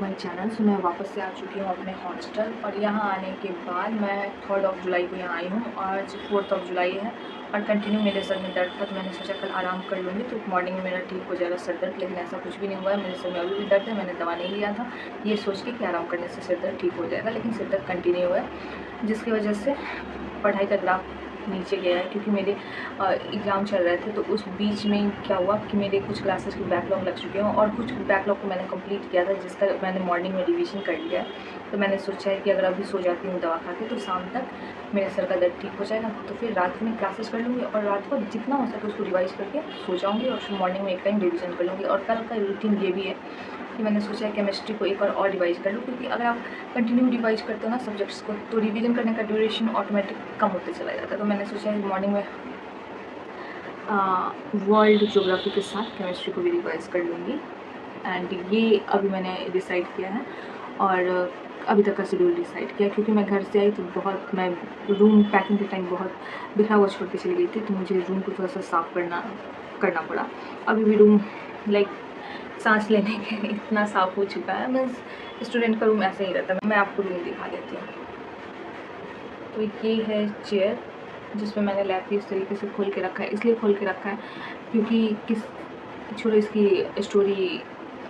To my channel. सो मैं वापस से आ चुकी हूँ अपने हॉस्टल और यहाँ आने के बाद मैं 3 जुलाई को यहाँ आई हूँ। आज 4 जुलाई है और कंटिन्यू मेरे सर में दर्द था, तो मैंने सोचा कल आराम कर लूँगी तो मॉर्निंग में मेरा ठीक हो जाएगा सर दर्द। लेकिन ऐसा कुछ भी नहीं हुआ है, मेरे सर में अभी भी दर्द है। मैंने दवा नहीं लिया था ये सोच के कि आराम करने से सिर दर्द ठीक हो जाएगा, लेकिन सिर दर्द कंटिन्यू हुआ है, जिसकी वजह से पढ़ाई का ग्राफ नीचे गया है। क्योंकि मेरे एग्ज़ाम चल रहे थे तो उस बीच में क्या हुआ कि मेरे कुछ क्लासेस की बैकलॉग लग चुके हैं और कुछ बैकलॉग को मैंने कंप्लीट किया था, जिसका मैंने मॉर्निंग में रिवीजन कर लिया है। तो मैंने सोचा है कि अगर अभी सो जाती हूँ दवा खा के तो शाम तक मेरे सर का दर्द ठीक हो जाएगा, तो फिर रात में क्लासेस कर लूँगी और रात को जितना हो सके उसको रिवाइज़ करके सो जाऊँगी और फिर मॉर्निंग में एक टाइम रिवीजन कर लूँगी। और कल का रूटीन ये भी है कि मैंने सोचा है केमिस्ट्री को एक बार और रिवाइज़ कर लूँ, क्योंकि अगर आप कंटिन्यू रिवाइज़ करते हो ना सब्जेक्ट्स को तो रिवीजन करने का ड्यूरेशन ऑटोमेटिक कम होते चला जाता है। तो मैंने सोचा है मॉर्निंग में वर्ल्ड ज्योग्राफी के साथ केमिस्ट्री को भी रिवाइज़ कर लूँगी। एंड ये अभी मैंने डिसाइड किया है और अभी तक का शेड्यूल डिसाइड किया, क्योंकि मैं घर से आई तो बहुत मैं रूम पैकिंग के टाइम बहुत बिखरा हुआ छोड़ के चली गई थी, तो मुझे रूम को थोड़ा सा साफ़ करना पड़ा। अभी भी रूम लाइक सांस लेने के इतना साफ़ हो चुका है, मीन्स स्टूडेंट का रूम ऐसा ही रहता है। मैं आपको रूम दिखा देती हूँ। तो ये है चेयर जिसमें मैंने लैपी इस तरीके से खोल के रखा है। इसलिए खोल के रखा है क्योंकि छोड़ो इसकी स्टोरी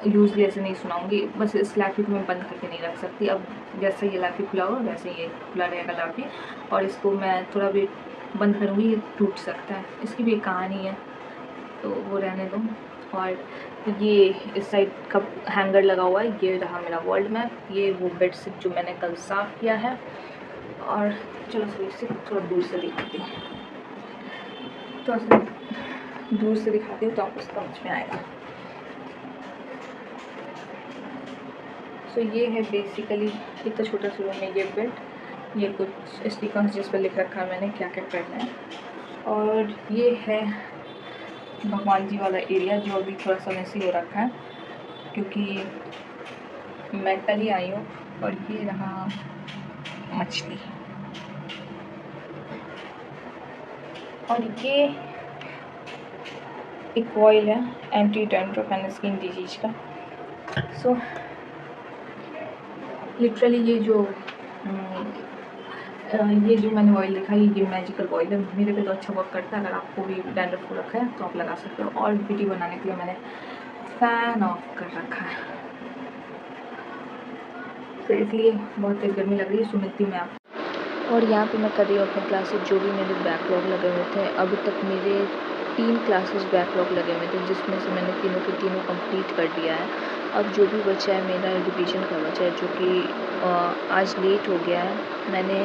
यूजली ऐसे नहीं सुनाऊंगी, बस इस लैपी को मैं बंद करके नहीं रख सकती। अब जैसे ये लैपी खुला होगा वैसे ये खुला रहेगा लैपी, और इसको मैं थोड़ा भी बंद करूँगी ये टूट सकता है। इसकी भी एक कहानी है तो वो रहने दो। और ये इस साइड का हैंगर लगा हुआ है, ये रहा मेरा वर्ल्ड मैप। ये वो बेडशीट जो मैंने कल साफ़ किया है। और चलो से थोड़ा दूर से दिखाती हूँ, थोड़ा सा दूर से दिखाती हूँ तो आपको समझ में आएगा। सो ये है बेसिकली इतना छोटा सा रूम है। ये बेड, ये कुछ स्टिकर्स जिस पर लिख रखा है मैंने क्या क्या करना है। और ये है भगवान जी वाला एरिया जो अभी थोड़ा सा मैसी हो रखा है क्योंकि मैं कल ही आई हूँ। और ये रहा मछली, और ये एक ऑयल है anti dandruff and skin disease का। सो लिटरली ये जो मैंने ऑयल देखा ये मैजिकल ऑयल है, मेरे पे तो अच्छा वर्क करता है। अगर आपको भी डैंड्रफ हो रखा है तो आप लगा सकते हो। और वीडियो बनाने के लिए मैंने फ़ैन ऑफ कर रखा है, तो इसलिए बहुत तेज़ गर्मी लग रही है। सुनती मैं आप। और यहाँ पे मैं कर रही हूँ अपने क्लासेस जो भी मेरे बैकलॉग लगे हुए थे। अभी तक मेरे 3 क्लासेस बैकलॉग लगे हुए थे, जिसमें से मैंने तीनों के तीनों कंप्लीट कर दिया है। अब जो भी बचा है मेरा रिवीजन का बचा है, जो कि आज लेट हो गया है। मैंने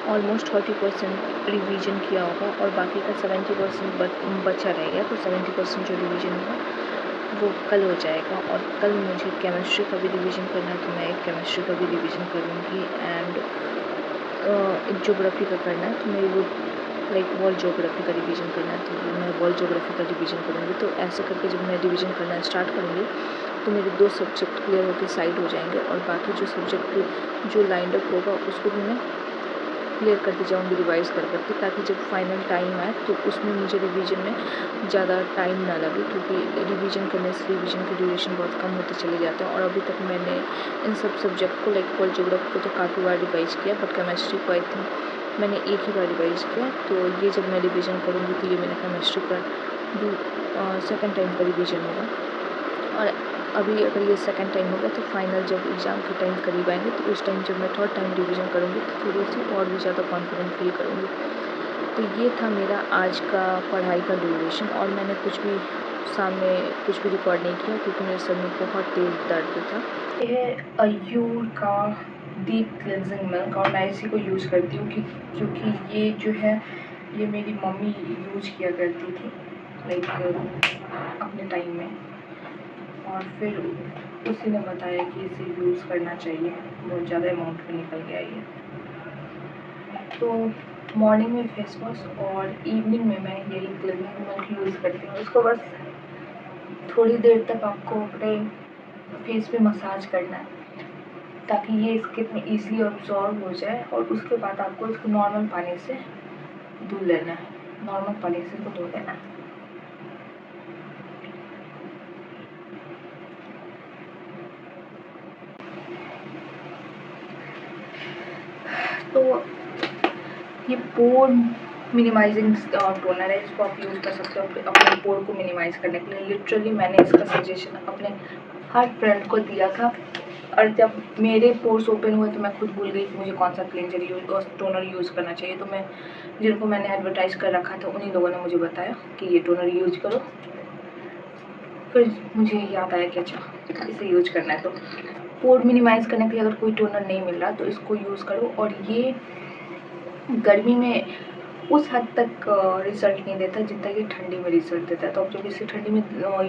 ऑलमोस्ट 40% रिवीजन किया होगा और बाकी का 70% बचा रहेगा। तो 70% जो रिवीजन होगा वो कल हो जाएगा। और कल मुझे केमिस्ट्री का भी रिवीजन करना है, तो मैं केमिस्ट्री का भी रिवीजन करूँगी। एंड ज्योग्राफी का करना है तो मेरी वो लाइक वर्ल्ड ज्योग्राफी का रिवीजन करना है, तो मैं वर्ल्ड ज्योग्राफी का रिवीजन करूँगी। तो ऐसे करके जब मैं रिवीजन करना स्टार्ट करूँगी तो मेरे 2 सब्जेक्ट क्लियर होकर साइड हो जाएंगे, और बाकी जो सब्जेक्ट जो लाइंड अप होगा उसको भी मैं क्लियर करती जाऊँगी रिवाइज़ करके, ताकि जब फाइनल टाइम आए तो उसमें मुझे रिवीजन में ज़्यादा टाइम ना लगे। क्योंकि रिवीजन करने से रिवीजन की ड्यूरेशन बहुत कम होते चले जाते हैं। और अभी तक मैंने इन सब सब्जेक्ट को लाइक वर्ल्ड ज्योग्राफी को तो काफ़ी बार रिवाइज़ किया, बट केमिस्ट्री को आई थिंक मैंने एक ही बार रिवाइज़ किया। तो ये जब मैं रिवीजन करूँगी तो ये मेरा केमिस्ट्री का सेकेंड टाइम का रिवीजन होगा। और अभी अगर ये सेकंड टाइम होगा तो फाइनल जब एग्ज़ाम के टाइम करीब आएंगे तो उस टाइम जब मैं थर्ड टाइम रिवीजन करूँगी तो थोड़ी सी और भी ज़्यादा कॉन्फिडेंट फील करूँगी। तो ये था मेरा आज का पढ़ाई का ड्यूरेशन। और मैंने कुछ भी सामने कुछ भी रिकॉर्ड नहीं किया क्योंकि मेरे सर में बहुत तेज़ दर्द था। ये है अयूर का डीप क्लेंजिंग मिल्क, और मैं इसी को यूज़ करती हूँ क्योंकि ये जो है ये मेरी मम्मी यूज़ किया करती थी लाइक अपने टाइम में, और फिर उसी ने बताया कि इसे यूज़ करना चाहिए। बहुत ज़्यादा अमाउंट में निकल गया ये। तो मॉर्निंग में फेस वॉश और इवनिंग में मैं यही क्लीनिंग मिल्क यूज़ करती हूँ। इसको बस थोड़ी देर तक आपको अपने फेस पे मसाज करना है ताकि ये स्किन में ईज़िली अब्सॉर्ब हो जाए, और उसके बाद आपको इसको नॉर्मल पानी से धुल लेना है। नॉर्मल पानी से इसको धो लेना है। पोर मिनिमाइजिंग टोनर है, इसको आप यूज़ कर सकते हो अपने पोर को मिनिमाइज करने के लिए। लिटरली मैंने इसका सजेशन अपने हर फ्रेंड को दिया था, और जब मेरे पोर्स ओपन हुए तो मैं खुद भूल गई कि मुझे कौन सा क्लींजर टोनर यूज़ करना चाहिए। तो मैं जिनको मैंने एडवर्टाइज़ कर रखा था उन्हीं लोगों ने मुझे बताया कि ये टोनर यूज़ करो। फिर मुझे याद आया कि अच्छा इसे यूज करना है। तो पोर मिनिमाइज करने के लिए अगर कोई टोनर नहीं मिल रहा तो इसको यूज़ करो। और ये गर्मी में उस हद तक रिजल्ट नहीं देता जितना कि ठंडी में रिजल्ट देता है। तो आप जब इसे ठंडी में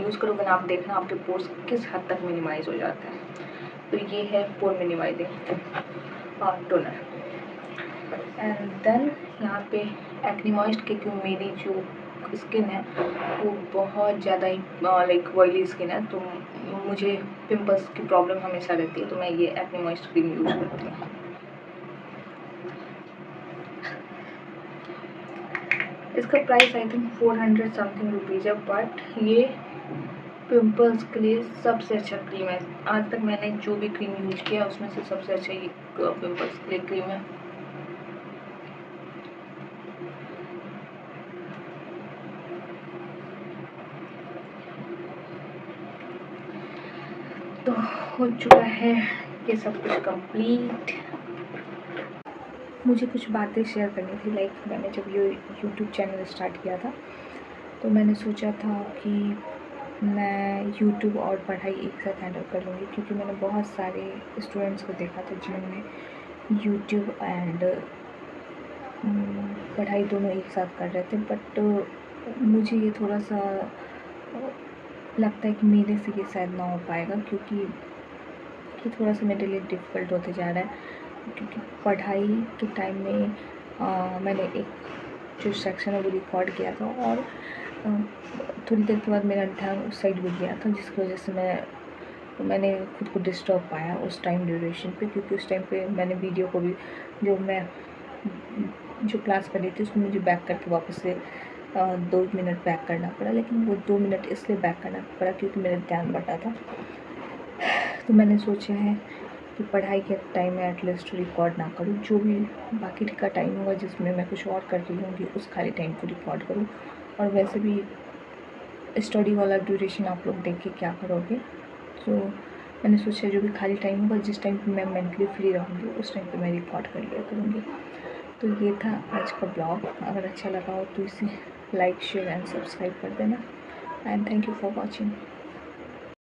यूज़ करोगे ना, आप देखना आपके पोर्स किस हद तक मिनिमाइज हो जाते हैं। तो ये है पोर मिनिमाइजिंग टोनर। एंड देन यहाँ पे एक्ने मॉइस्ट, क्योंकि मेरी जो स्किन है वो बहुत ज़्यादा ही लाइक ऑयली स्किन है, तो मुझे पिंपल्स की प्रॉब्लम हमेशा रहती है। तो मैं ये एक्ने मॉइस्ट क्रीम यूज़ करती हूँ। इसका price I think 400 something rupees है, बट ये पिंपल्स के लिए सबसे अच्छा क्रीम है। आज तक मैंने जो भी क्रीम यूज किया उसमें से सबसे अच्छा ये पिंपल्स के लिए क्रीम है। तो हो चुका है ये सब कुछ कंप्लीट। मुझे कुछ बातें शेयर करनी थी। लाइक मैंने जब ये यूट्यूब चैनल स्टार्ट किया था तो मैंने सोचा था कि मैं यूट्यूब और पढ़ाई एक साथ हैंडल कर लूँगी, क्योंकि मैंने बहुत सारे स्टूडेंट्स को देखा था जिन्होंने यूट्यूब एंड पढ़ाई दोनों एक साथ कर रहे थे। बट मुझे ये थोड़ा सा लगता है कि मेरे से ये शायद ना हो पाएगा, क्योंकि ये थोड़ा सा मेरे लिए डिफ़िकल्ट होते जा रहा है। क्योंकि पढ़ाई के टाइम में मैंने एक जो सेक्शन है वो रिकॉर्ड किया था, और थोड़ी देर के बाद मेरा ध्यान उस साइड भी गया था, जिसकी वजह से मैंने खुद को डिस्टर्ब पाया उस टाइम ड्यूरेशन पे। क्योंकि उस टाइम पे मैंने वीडियो को भी जो क्लास कर रही थी उसमें मुझे बैक करके वापस से 2 मिनट बैक करना पड़ा। लेकिन वो 2 मिनट इसलिए बैक करना पड़ा क्योंकि मेरा ध्यान बटा था। तो मैंने सोचा है कि पढ़ाई के टाइम में एटलीस्ट रिकॉर्ड ना करूँ, जो भी बाकी का टाइम होगा जिसमें मैं कुछ और कर रही होंगी उस खाली टाइम को रिकॉर्ड करूँ। और वैसे भी स्टडी वाला ड्यूरेशन आप लोग देख के क्या करोगे। तो मैंने सोचा जो भी खाली टाइम होगा, जिस टाइम पे मैं मेंटली फ्री रहूँगी उस टाइम पे मैं रिकॉर्ड कर लिया करूँगी। तो ये था आज का ब्लॉग। अगर अच्छा लगा हो तो इसे लाइक, शेयर एंड सब्सक्राइब कर देना। And thank you for watching.